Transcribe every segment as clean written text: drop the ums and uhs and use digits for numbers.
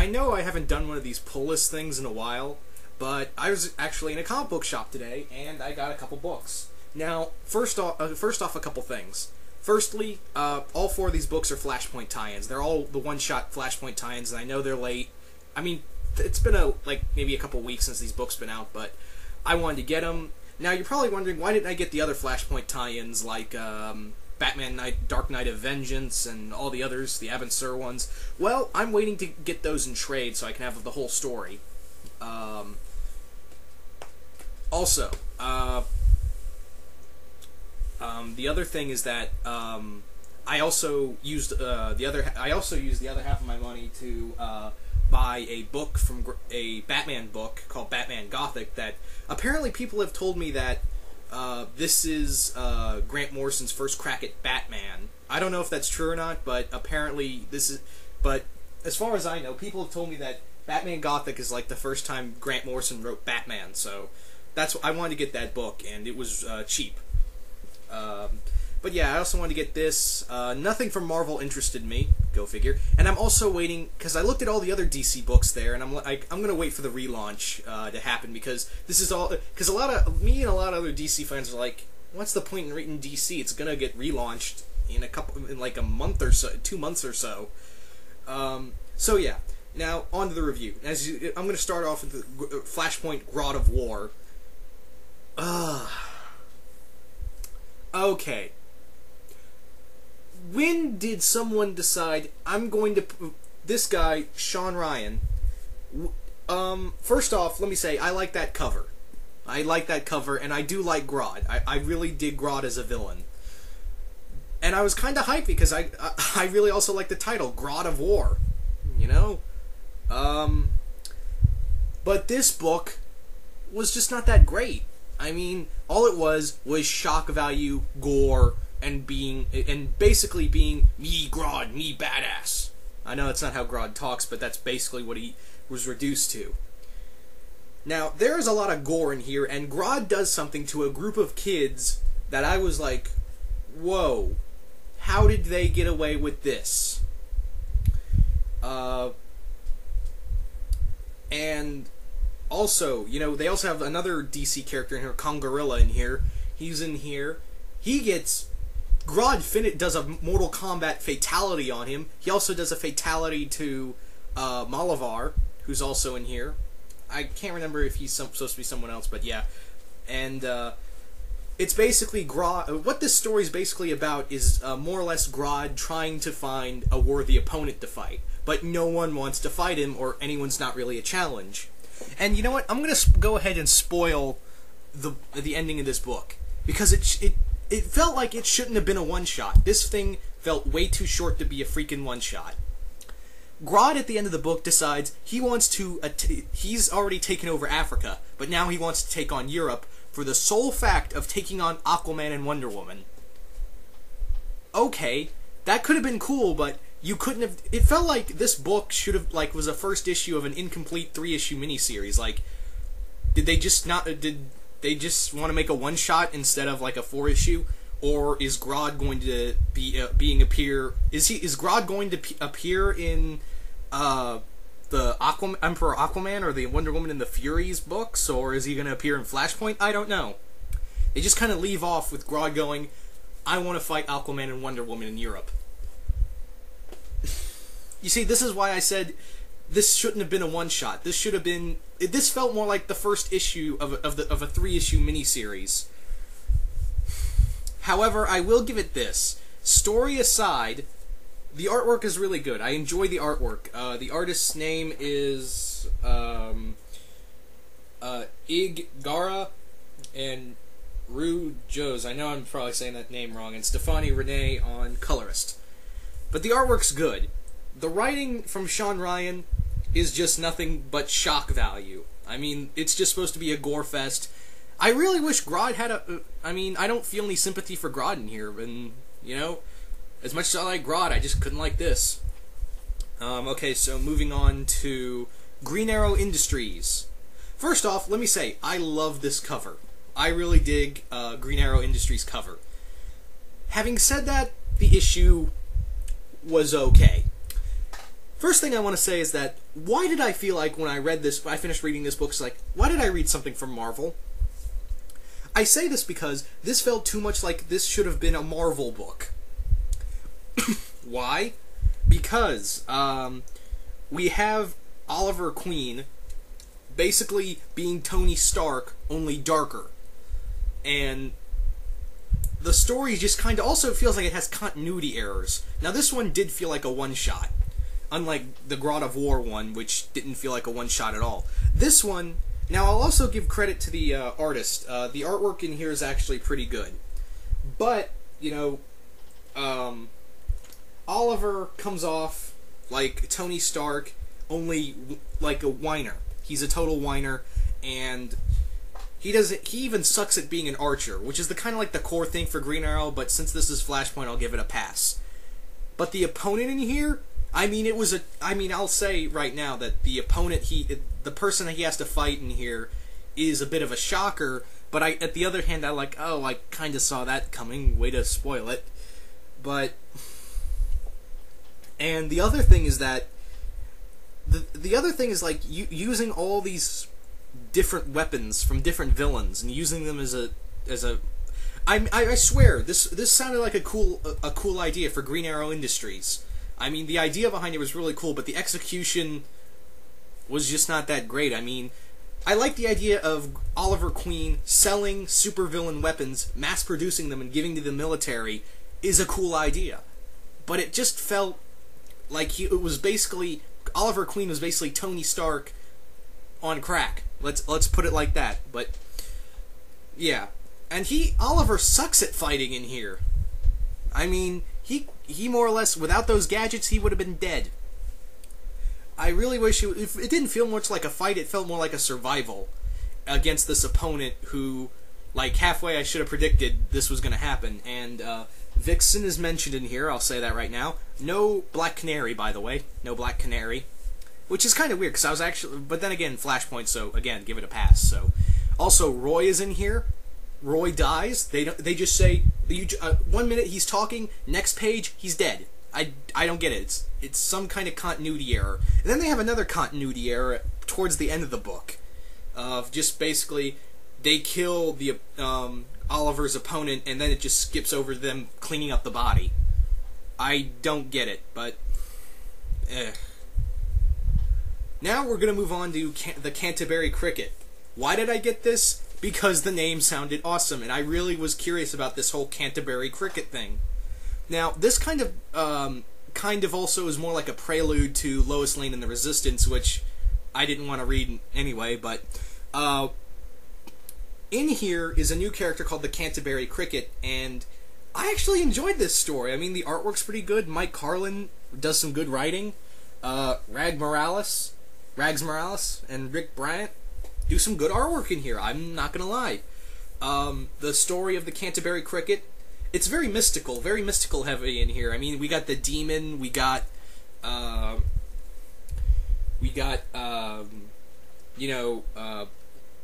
I know I haven't done one of these pull list things in a while, but I was actually in a comic book shop today, and I got a couple books. Now, first off, a couple things. Firstly, all 4 of these books are Flashpoint tie-ins. They're all the one-shot Flashpoint tie-ins, and I know they're late. I mean, it's been maybe a couple weeks since these books been out, but I wanted to get them. Now, you're probably wondering, why didn't I get the other Flashpoint tie-ins, like Batman Dark Knight of Vengeance and all the others, the Abin Sur ones? Well, I'm waiting to get those in trade so I can have the whole story. Also, the other thing is that I also used the other half of my money to buy a book from a Batman book called Batman Gothic that apparently people have told me that this is Grant Morrison's first crack at Batman. I don't know if that's true or not, but apparently this is. But as far as I know, people have told me that Batman Gothic is like the first time Grant Morrison wrote Batman. So that's I wanted to get that book, and it was cheap. But yeah, I also wanted to get this. Nothing from Marvel interested me. Go figure. And I'm also waiting because I looked at all the other DC books there, and I'm gonna wait for the relaunch to happen because this is all because a lot of other DC fans are like, what's the point in reading DC? It's gonna get relaunched in like a month or so, 2 months or so. So yeah. Now on to the review. I'm gonna start off with the Flashpoint Grodd of War. Okay. When did someone decide I'm going to... This guy, Sean Ryan... first off, let me say, I like that cover. I like that cover, and I do like Grodd. I really dig Grodd as a villain. And I was kind of hyped because I really also like the title, Grodd of War. You know? But this book was just not that great. I mean, all it was shock value, gore, and basically being me Grodd, me badass. I know that's not how Grodd talks, but that's basically what he was reduced to. Now, there is a lot of gore in here, and Grodd does something to a group of kids that I was like, whoa, how did they get away with this? And also, you know, they also have another DC character in here, Kongorilla in here. He's in here. Grodd does a Mortal Kombat fatality on him. He also does a fatality to Malavar, who's also in here. I can't remember if he's supposed to be someone else, but yeah. And it's basically Grodd. What this story is basically about is more or less Grodd trying to find a worthy opponent to fight, but no one wants to fight him, or anyone's not really a challenge. And you know what? I'm gonna go ahead and spoil the ending of this book because it felt like it shouldn't have been a one-shot. This thing felt way too short to be a freaking one-shot. Grodd at the end of the book decides he wants to. He's already taken over Africa, but now he wants to take on Europe for the sole fact of taking on Aquaman and Wonder Woman. Okay, that could have been cool, but you couldn't have. It felt like this book should have was a first issue of an incomplete 3-issue miniseries. Like, did they just want to make a one shot instead of like a 4-issue? Or is Grodd going to be Is Grodd going to appear in the Emperor Aquaman or the Wonder Woman and the Furies books, or is he going to appear in Flashpoint? I don't know. They just kind of leave off with Grodd going, "I want to fight Aquaman and Wonder Woman in Europe." You see, this is why I said this shouldn't have been a one-shot. This should have been. This felt more like the first issue of a 3-issue miniseries. However, I will give it this. Story aside, the artwork is really good. I enjoy the artwork. The artist's name is Ig Gara and Rue Joes. I know I'm probably saying that name wrong. And Stefani Renee on colorist. But the artwork's good. The writing from Sean Ryan is just nothing but shock value. I mean, it's just supposed to be a gore fest. I really wish Grodd had a... I mean, I don't feel any sympathy for Grodd in here, and, you know, as much as I like Grodd, I just couldn't like this. Okay, so moving on to Green Arrow Industries. First off, let me say, I love this cover. I really dig Green Arrow Industries cover. Having said that, the issue was okay. First thing I want to say is that, why did I feel like when I read this, I finished reading this book, it's like, why did I read something from Marvel? I say this because this felt too much like this should have been a Marvel book. Why? Because we have Oliver Queen basically being Tony Stark, only darker. And the story just kind of also feels like it has continuity errors. Now, this one did feel like a one-shot, unlike the Grodd of War one, which didn't feel like a one-shot at all. This one, now I'll also give credit to the artist. The artwork in here is actually pretty good. But, you know, Oliver comes off like Tony Stark, only like a whiner. He's a total whiner, and he even sucks at being an archer, which is the kind of like the core thing for Green Arrow, but since this is Flashpoint, I'll give it a pass. But the opponent in here, I mean, I'll say right now that the opponent, the person that he has to fight in here is a bit of a shocker, but at the other hand, I kind of saw that coming, way to spoil it. But, and the other thing is that, the other thing is, like, using all these different weapons from different villains and using them as a I swear this sounded like a cool idea for Green Arrow Industries. I mean, the idea behind it was really cool, but the execution was just not that great. I mean, I like the idea of Oliver Queen selling supervillain weapons, mass producing them and giving to the military is a cool idea. But it just felt like it was basically Oliver Queen was basically Tony Stark on crack. Let's put it like that. But yeah, and Oliver sucks at fighting in here. I mean, he more or less, without those gadgets, he would have been dead. I really wish if it didn't feel much like a fight, it felt more like a survival against this opponent who, like, halfway I should have predicted this was going to happen. And Vixen is mentioned in here, I'll say that right now. No Black Canary, by the way. No Black Canary. Which is kind of weird, because I was actually... But then again, Flashpoint, so again, give it a pass. So, also, Roy is in here. Roy dies. They just say... 1 minute he's talking, next page, he's dead. I don't get it. It's some kind of continuity error. And then they have another continuity error towards the end of the book. Of just basically, they kill the Oliver's opponent, and then it just skips over them cleaning up the body. I don't get it, but... Now we're going to move on to the Canterbury Cricket. Why did I get this? Because the name sounded awesome, and I really was curious about this whole Canterbury Cricket thing. Now, this kind of also is more like a prelude to Lois Lane and the Resistance, which I didn't want to read anyway, but in here is a new character called the Canterbury Cricket, and I actually enjoyed this story. I mean, the artwork's pretty good. Mike Carlin does some good writing. Rags Morales and Rick Bryant do some good artwork in here, I'm not gonna lie. The story of the Canterbury Cricket, it's very mystical heavy in here. I mean, we got the demon, we got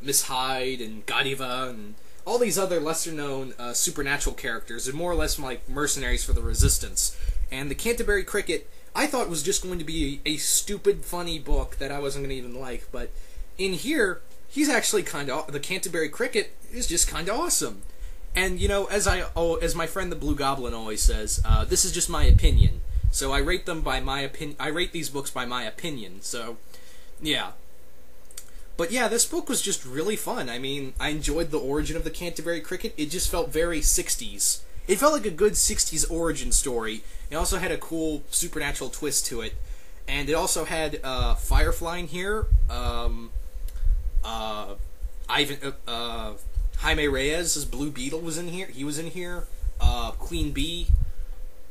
Miss Hyde and Godiva and all these other lesser-known supernatural characters, and more or less like mercenaries for the Resistance. And the Canterbury Cricket, I thought was just going to be a stupid, funny book that I wasn't going to even like, but in here, he's actually kind of... The Canterbury Cricket is just kind of awesome. And, you know, as my friend the Blue Goblin always says, this is just my opinion. So I rate them by my opinion. I rate these books by my opinion, so, yeah. But yeah, this book was just really fun. I mean, I enjoyed the origin of the Canterbury Cricket. It just felt very 60s. It felt like a good 60s origin story. It also had a cool supernatural twist to it. And it also had Firefly in here. Jaime Reyes as Blue Beetle was in here. He was in here. Queen Bee.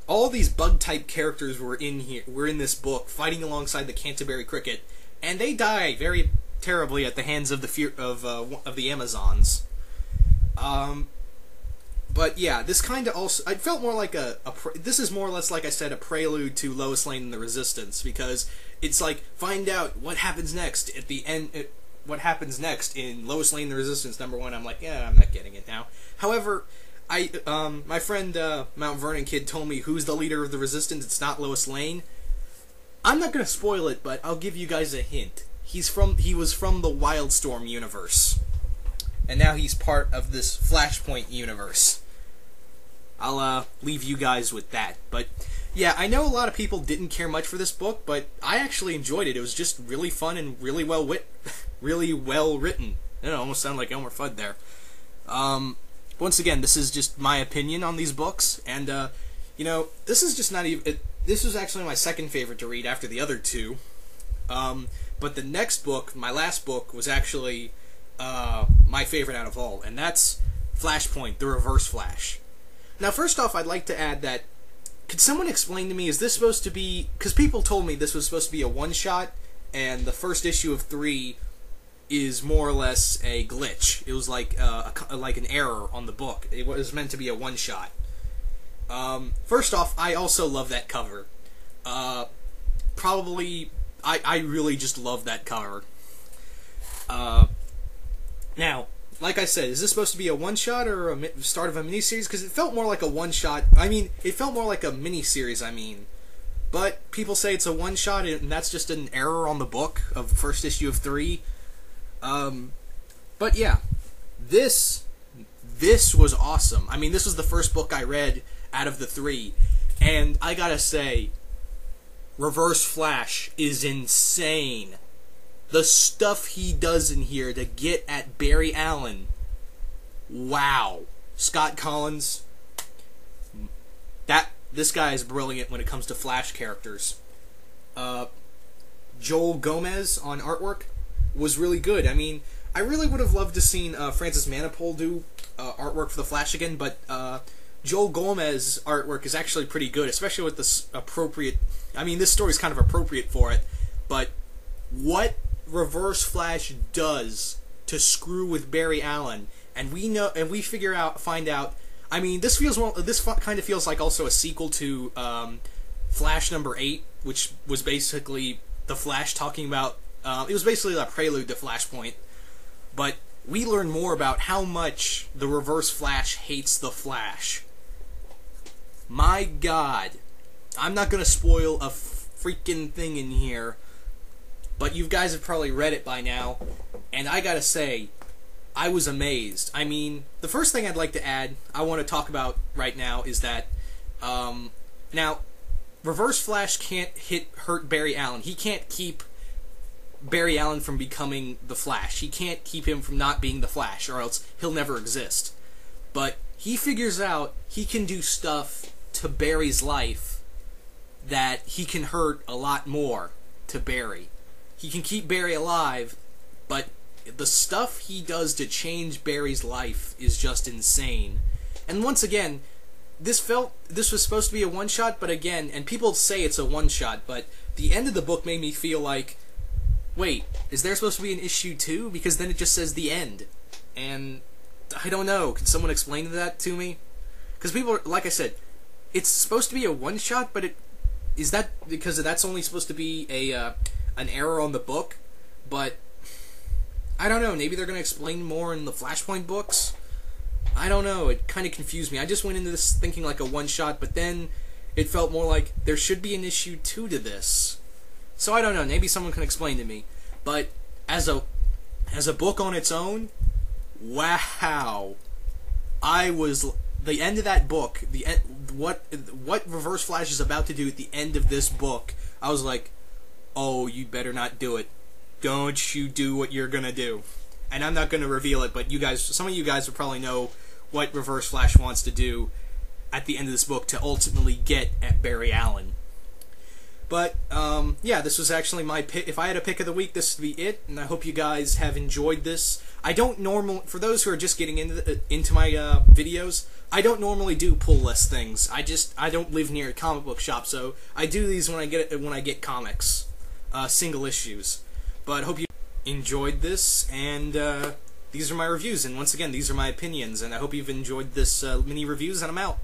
All these bug-type characters were in here. Were in this book, fighting alongside the Canterbury Cricket, and they die very terribly at the hands of the Amazons. But yeah, this kind of also... I felt more like this is more or less, like I said, a prelude to Lois Lane and the Resistance, because it's like, find out what happens next at the end... what happens next in Lois Lane and the Resistance #1. I'm like, yeah, I'm not getting it now. However, my friend Mount Vernon Kid told me who's the leader of the Resistance. It's not Lois Lane. I'm not gonna spoil it, but I'll give you guys a hint. He was from the Wildstorm universe, and now he's part of this Flashpoint universe. I'll leave you guys with that. But yeah, I know a lot of people didn't care much for this book, but I actually enjoyed it. It was just really fun and really well written. It almost sounded like Elmer Fudd there. Once again, this is just my opinion on these books, and you know, this is just not even. This was actually my second favorite to read after the other two. But the next book, my last book, was actually my favorite out of all, and that's Flashpoint: The Reverse Flash. Now, first off, I'd like to add that, could someone explain to me, is this supposed to be, because people told me this was supposed to be a one-shot, and the first issue of 3 is more or less a glitch. It was like an error on the book. It was meant to be a one-shot. First off, I also love that cover. Probably, I really just love that cover. Now, like I said, is this supposed to be a one-shot or a start of a miniseries? Because it felt more like a one-shot. I mean, it felt more like a miniseries, I mean. But people say it's a one-shot, and that's just an error on the book of the first issue of 3. But yeah, this was awesome. I mean, this was the first book I read out of the 3. And I gotta say, Reverse Flash is insane. The stuff he does in here to get at Barry Allen. Wow. Scott Collins. This guy is brilliant when it comes to Flash characters. Joel Gomez on artwork was really good. I mean, I really would have loved to seen Francis Manapul do artwork for the Flash again, but Joel Gomez artwork is actually pretty good, especially with this appropriate. I mean, this story's kind of appropriate for it, but what Reverse Flash does to screw with Barry Allen, and we find out. I mean, this kind of feels like also a sequel to Flash number 8, which was basically the Flash talking about. It was basically a prelude to Flashpoint, but we learn more about how much the Reverse Flash hates the Flash. My God, I'm not gonna spoil a freaking thing in here. But you guys have probably read it by now, and I gotta say, I was amazed. I mean, the first thing I'd like to add, I want to talk about right now, is that, now, Reverse Flash can't hurt Barry Allen. He can't keep Barry Allen from becoming the Flash. He can't keep him from not being the Flash, or else he'll never exist. But he figures out he can do stuff to Barry's life that he can hurt a lot more to Barry. He can keep Barry alive, but the stuff he does to change Barry's life is just insane. And once again, this was supposed to be a one-shot, but again, and people say it's a one-shot, but the end of the book made me feel like, wait, is there supposed to be an issue 2? Because then it just says the end. And I don't know, can someone explain that to me? Because people are, like I said, it's supposed to be a one-shot, but is that because that's only supposed to be an error on the book? But I don't know, maybe they're going to explain more in the Flashpoint books? I don't know, it kind of confused me. I just went into this thinking like a one-shot, but then it felt more like there should be an issue 2 to this. So I don't know, maybe someone can explain to me. But as a book on its own, wow. The end of that book, what Reverse Flash is about to do at the end of this book, I was like, oh, you better not do it. Don't you do what you're gonna do. And I'm not gonna reveal it, but some of you guys will probably know what Reverse Flash wants to do at the end of this book to ultimately get at Barry Allen. But, yeah, this was actually my pick. If I had a pick of the week, this would be it, and I hope you guys have enjoyed this. I don't normally, for those who are just getting into my videos, I don't normally do pull list things. I don't live near a comic book shop, so I do these when I get comics, single issues. But I hope you enjoyed this, and these are my reviews, and once again, these are my opinions, and I hope you've enjoyed this mini reviews, and I'm out.